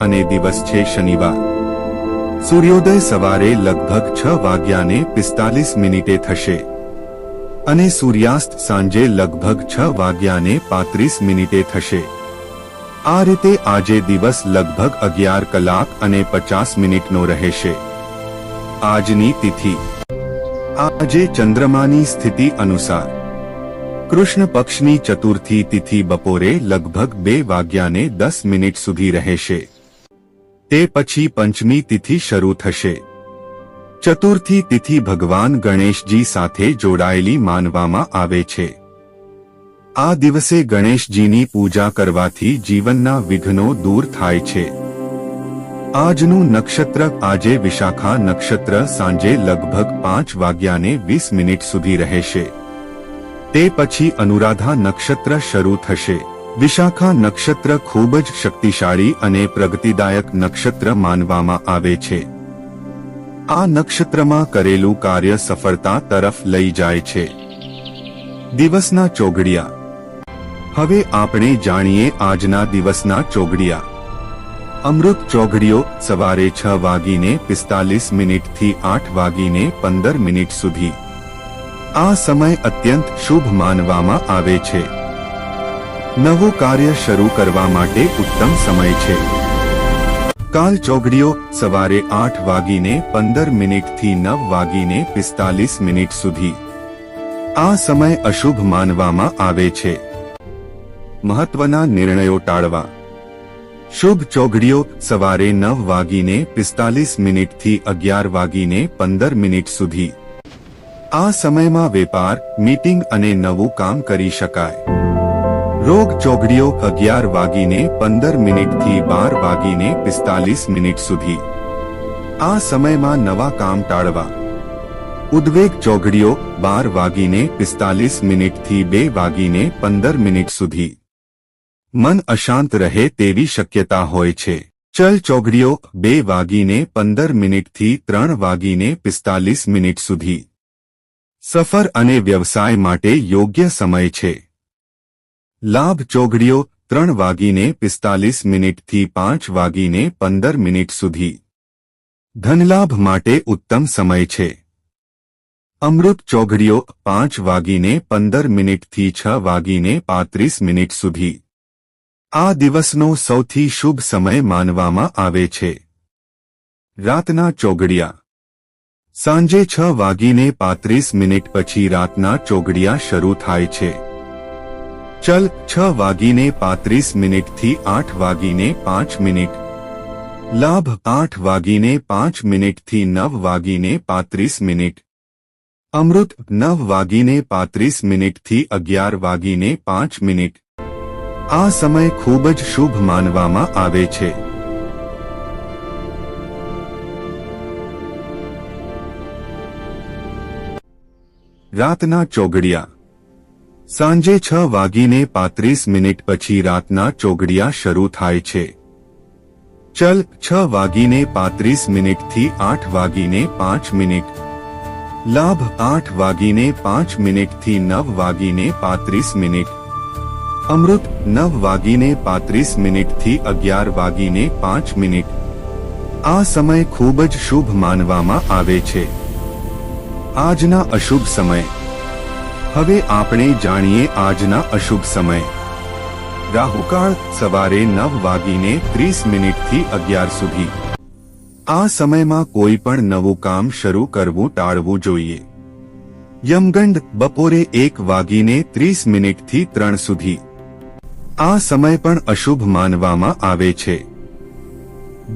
અને દિવસ છે શનિવાર. સૂર્યોદય સવારે લગભગ 6:45 થશે અને સૂર્યાસ્ત સાંજે લગભગ 6:35 થશે. આ રીતે આજે દિવસ લગભગ 11 કલાક અને 50 મિનિટનો રહેશે. આજની તિથિ. આજે ચંદ્રમાની સ્થિતિ અનુસાર કૃષ્ણ પક્ષની ચતુર્થી તિથિ બપોરે લગભગ 2:10 સુધી રહેશે. તે પછી પંચમી તિથિ શરૂ થશે. ચતુર્થી તિથિ ભગવાન ગણેશજી સાથે જોડાયેલી માનવામાં આવે છે. આ દિવસે ગણેશજીની પૂજા કરવાથી જીવનના વિઘ્નો દૂર થાય છે. આજનું નક્ષત્ર. આજે વિશાખા નક્ષત્ર સાંજે લગભગ 5:20 સુધી રહેશે. તે પછી અનુરાધા નક્ષત્ર શરૂ થશે. વિશાખા નક્ષત્ર ખૂબ જ શક્તિશાળી અને પ્રગતિદાયક નક્ષત્ર માનવામાં આવે છે. આ નક્ષત્રમાં કરેલું કાર્ય સફળતા તરફ લઈ જાય છે. દિવસના ચોઘડિયા. હવે આપણે જાણીએ આજના દિવસના ચોઘડિયા. અમૃત ચોઘડિયો સવારે 6:45 થી 8:15 સુધી. આ સમય અત્યંત શુભ માનવામાં આવે છે. નવું કાર્ય શરૂ કરવા માટે ઉત્તમ સમય છે. કાલ ચોઘડિયો સવારે 8:15 થી 9:45 સુધી. આ સમય અશુભ માનવામાં આવે છે. મહત્વના નિર્ણયો ટાળવા. શુભ ચોઘડિયો સવારે 9:45 થી 11:15 સુધી. આ સમયમાં વેપાર, મીટિંગ અને નવું કામ કરી શકાય. રોગ ચોઘડિયો 11:15 થી 12:45 સુધી. આ સમયમાં નવા કામ ટાળવા. ઉદ્વેગ ચોઘડિયો 12:45 થી 2:15 સુધી. મન અશાંત રહે તેવી શક્યતા હોય છે. ચલ ચોઘડિયો 2:15 થી 3:45 સુધી. સફર અને વ્યવસાય માટે યોગ્ય સમય છે. લાભ ચોઘડિયો 3:45 થી 5:15 સુધી. ધનલાભ માટે ઉત્તમ સમય છે. અમૃત ચોઘડિયો 5:15 થી 6:35 સુધી. આ દિવસનો સૌથી શુભ સમય માનવામાં આવે છે. રાતના ચોઘડિયા. સાંજે 6:35 પછી રાતના ચોઘડિયા શરૂ થાય છે. ચલ 6:35 થી 8:05. લાભ 8:05 થી 9:35. અમૃત 9:35 થી 11:05. આ સમય ખૂબ જ શુભ માનવામાં આવે છે. રાતના ચોઘડિયા. સાંજે 6:35 પછી રાતના ચોઘડિયા શરૂ થાય છે. ચલ 6:35 થી 8:05. લાભ 8:05 થી 9:35. અમૃત 9:35 થી 11:05. આ સમય ખૂબ જ શુભ માનવામાં આવે છે. આજના અશુભ સમય. હવે આપણે જાણીએ આજના અશુભ સમય. રાહુકાળ સવારે 9:30 થી 11 સુધી. આ સમયમાં કોઈ પણ નવું કામ શરૂ કરવું ટાળવું જોઈએ. યમગંડ બપોરે 1:30 થી 3 સુધી. આ સમય પણ અશુભ માનવામાં આવે છે.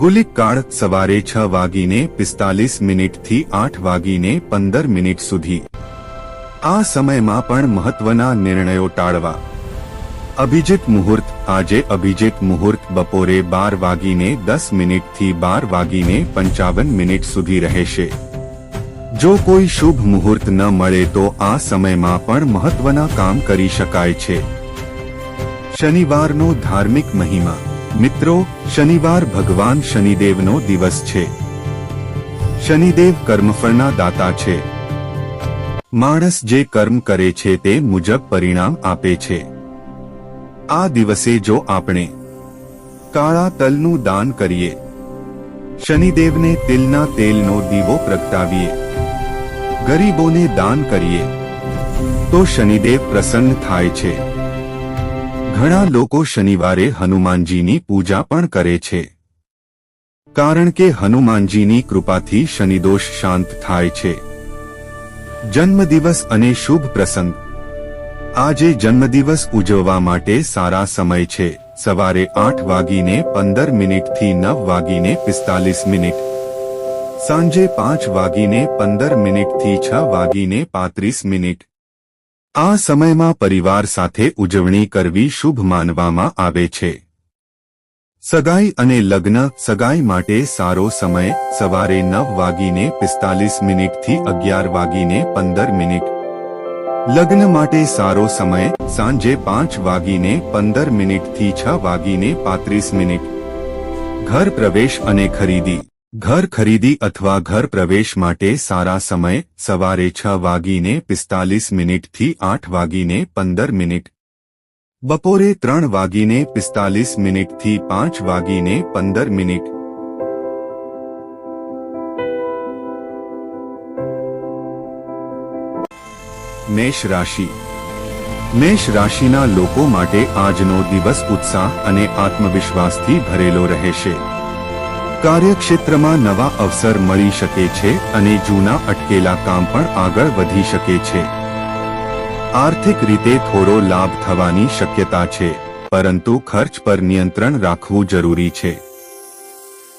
ગુલિક કાળ સવારે 6:45 થી 8:15 સુધી. આ સમયમાં પણ મહત્વના નિર્ણયો ટાળવા. અભિજીત મુહૂર્ત. આજે અભિજીત મુહૂર્ત બપોરે 12:10 થી 12:55 સુધી રહેશે. જો કોઈ શુભ મુહૂર્ત ન મળે તો આ સમયમાં પણ મહત્વના કામ કરી શકાય છે. શનિવારનો ધાર્મિક મહિમા. મિત્રો, શનિવાર ભગવાન શનિદેવનો દિવસ છે. શનિદેવ કર્મફળના દાતા છે. માણસ જે કર્મ કરે છે તે મુજબ પરિણામ આપે છે. આ દિવસે જો આપણે કાળા તલનું દાન કરીએ. શનિદેવને તિલના તેલનો દીવો પ્રગટાવીએ. ગરીબોને દાન કરીએ તો શનિદેવ પ્રસન્ન થાય છે. ઘણા લોકો શનિવારે હનુમાનજીની પૂજા પણ કરે છે, કારણ કે હનુમાનજીની કૃપાથી શનિદોષ શાંત થાય છે. જન્મદિવસ અને શુભ પ્રસંગ. આજે જન્મદિવસ ઉજવવા માટે સારા સમય છે. સવારે 8:15 થી 9:45, સાંજે 5:15 થી 6:35. આ સમયમાં પરિવાર સાથે ઉજવણી કરવી શુભ માનવામાં આવે છે. સગાઈ અને લગ્ન. સગાઈ માટે સારો સમય સવારે 9:45 થી 11:15. લગ્ન માટે સારો સમય સાંજે 5:15 થી 6:35. ઘર પ્રવેશ અને ખરીદી. ઘર ખરીદી અથવા ઘર પ્રવેશ માટે સારા સમય સવારે 6:45 થી 8:15. બપોરે 3:45 થી 5:15. મેષ રાશિ. મેષ રાશિના લોકો માટે આજનો દિવસ ઉત્સાહ અને આત્મવિશ્વાસથી ભરેલો રહેશે. કાર્યક્ષેત્રમાં નવા અવસર મળી શકે છે અને જૂના અટકેલા કામ પણ આગળ વધી શકે છે. આર્થિક રીતે થોડો લાભ થવાની શક્યતા છે, પરંતુ ખર્ચ પર નિયંત્રણ રાખવું જરૂરી છે.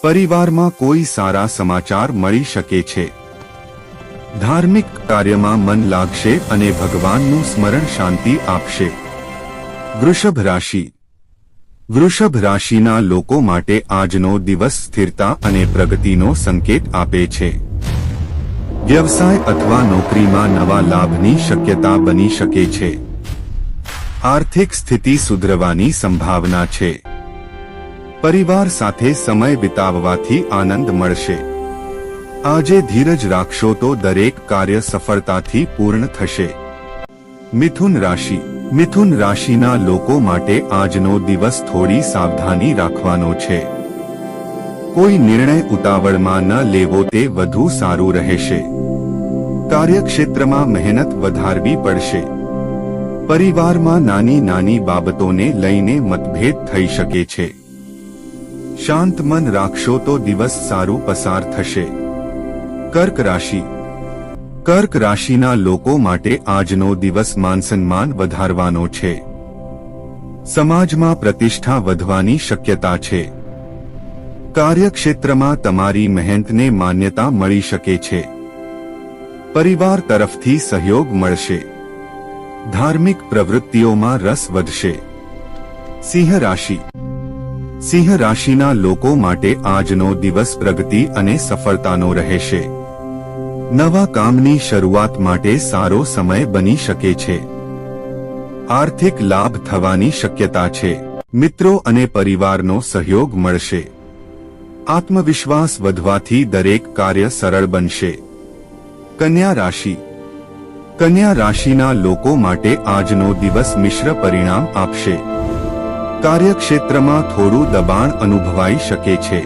પરિવારમાં કોઈ સારા સમાચાર મળી શકે છે. ધાર્મિક કાર્યમાં મન લાગશે અને ભગવાનનું સ્મરણ શાંતિ આપશે. વૃષભ રાશિ. વૃષભ રાશિના લોકો માટે આજનો દિવસ સ્થિરતા અને પ્રગતિનો સંકેત આપે છે. વ્યવસાય અથવા નોકરીમાં નવા લાભની શક્યતા બની શકે છે. આર્થિક સ્થિતિ સુધરવાની સંભાવના છે. પરિવાર સાથે સમય વિતાવવાથી આનંદ મળશે. આજે ધીરજ રાખશો તો દરેક કાર્ય સફળતાથી પૂર્ણ થશે. મિથુન રાશિ. મિથુન રાશિના લોકો માટે આજનો દિવસ થોડી સાવધાની રાખવાનો છે. કોઈ નિર્ણય ઉતાવળમાં ન લેવો તે વધુ સારું રહેશે. કાર્યક્ષેત્રમાં મહેનત વધારવી પડશે. પરિવારમાં નાની નાની બાબતોને લઈને મતભેદ થઈ શકે છે. શાંત મન રાખશો તો દિવસ સારું પસાર થશે. કર્ક રાશિ. કર્ક રાશિના લોકો માટે આજનો દિવસ માનસન્માન વધારવાનો છે. સમાજમાં પ્રતિષ્ઠા વધવાની શક્યતા છે. કાર્યક્ષેત્રમાં તમારી મહેનતને માન્યતા મળી શકે છે. પરિવાર તરફથી સહયોગ મળશે. ધાર્મિક પ્રવૃત્તિઓમાં રસ વધશે. સિંહ રાશિ. સિંહ રાશિના લોકો માટે આજનો દિવસ પ્રગતિ અને સફળતાનો રહેશે. નવા કામની શરૂઆત માટે સારો સમય બની શકે છે. આર્થિક લાભ થવાની શક્યતા છે. મિત્રો અને પરિવારનો સહયોગ મળશે. આત્મવિશ્વાસ વધવાથી દરેક કાર્ય સરળ બનશે. કન્યા રાશિ. કન્યા રાશિના લોકો માટે આજનો દિવસ મિશ્ર પરિણામ આપશે. કાર્યક્ષેત્રમાં થોડું દબાણ અનુભવાઈ શકે છે.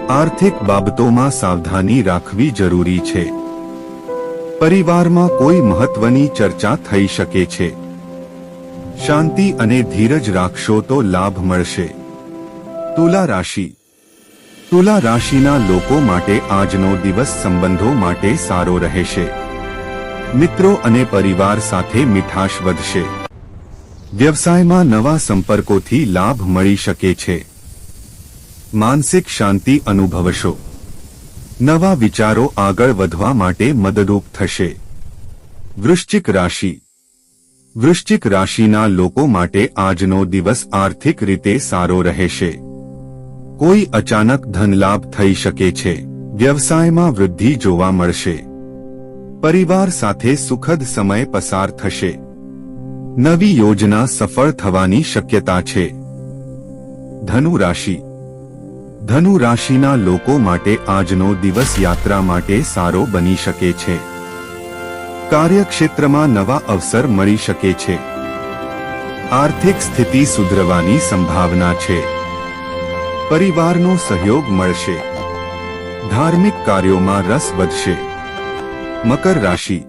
આર્થિક બાબતોમાં સાવધાની રાખવી જરૂરી છે. પરિવારમાં કોઈ મહત્વની ચર્ચા થઈ શકે છે. શાંતિ અને ધીરજ રાખશો તો લાભ મળશે. તુલા રાશિ. તુલા રાશિના લોકો માટે આજનો દિવસ સંબંધો માટે સારો રહેશે. મિત્રો અને પરિવાર સાથે મીઠાશ વધશે. વ્યવસાયમાં નવા સંપર્કોથી લાભ મળી શકે છે. માનસિક શાંતિ અનુભવશો. નવા વિચારો આગળ વધવા માટે મદદરૂપ થશે. વૃશ્ચિક રાશિ. વૃશ્ચિક રાશિના લોકો માટે આજનો દિવસ આર્થિક રીતે સારો રહેશે. કોઈ અચાનક ધનલાભ થઈ શકે છે. વ્યવસાયમાં વૃદ્ધિ જોવા મળશે. પરિવાર સાથે સુખદ સમય પસાર થશે. નવી યોજના સફળ થવાની શક્યતા છે. ધનુ રાશિ. ધનુ રાશિના લોકો માટે આજનો દિવસ યાત્રા માટે સારો બની શકે છે. કાર્યક્ષેત્રમાં નવા અવસર મળી શકે છે. આર્થિક સ્થિતિ સુધરવાની સંભાવના છે. પરિવારનો સહયોગ મળશે. ધાર્મિક કાર્યોમાં રસ વધશે. મકર રાશિ.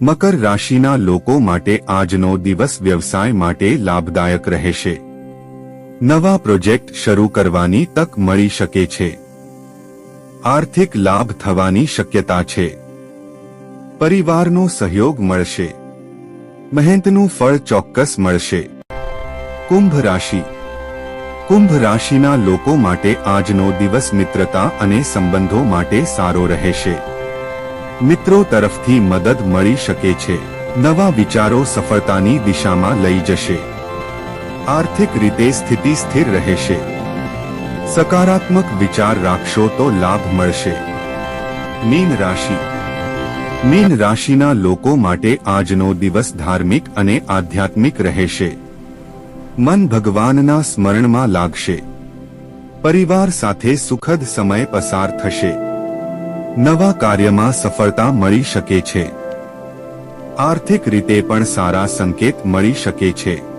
મકર રાશિના લોકો માટે આજનો દિવસ વ્યવસાય માટે લાભદાયક રહેશે. નવા પ્રોજેક્ટ શરૂ કરવાની તક મળી શકે છે. આર્થિક લાભ થવાની શક્યતા છે. પરિવારનો સહયોગ મળશે. મહેનતનું ફળ ચોક્કસ મળશે. કુંભ રાશિ. કુંભ રાશિના લોકો માટે આજનો દિવસ મિત્રતા અને સંબંધો માટે સારો રહેશે. મિત્રો તરફથી મદદ મળી શકે છે. નવા વિચારો સફળતાની દિશામાં લઈ જશે. આર્થિક રીતે સ્થિતિ સ્થિર રહેશે. સકારાત્મક વિચાર રાખશો તો લાભ મળશે. મીન રાશિ. મીન રાશિના લોકો માટે આજનો દિવસ ધાર્મિક અને આધ્યાત્મિક રહેશે. મન ભગવાનના સ્મરણમાં લાગશે. પરિવાર સાથે સુખદ સમય પસાર થશે. નવા કાર્યમાં સફળતા મળી શકે છે. આર્થિક રીતે પણ સારા સંકેત મળી શકે છે.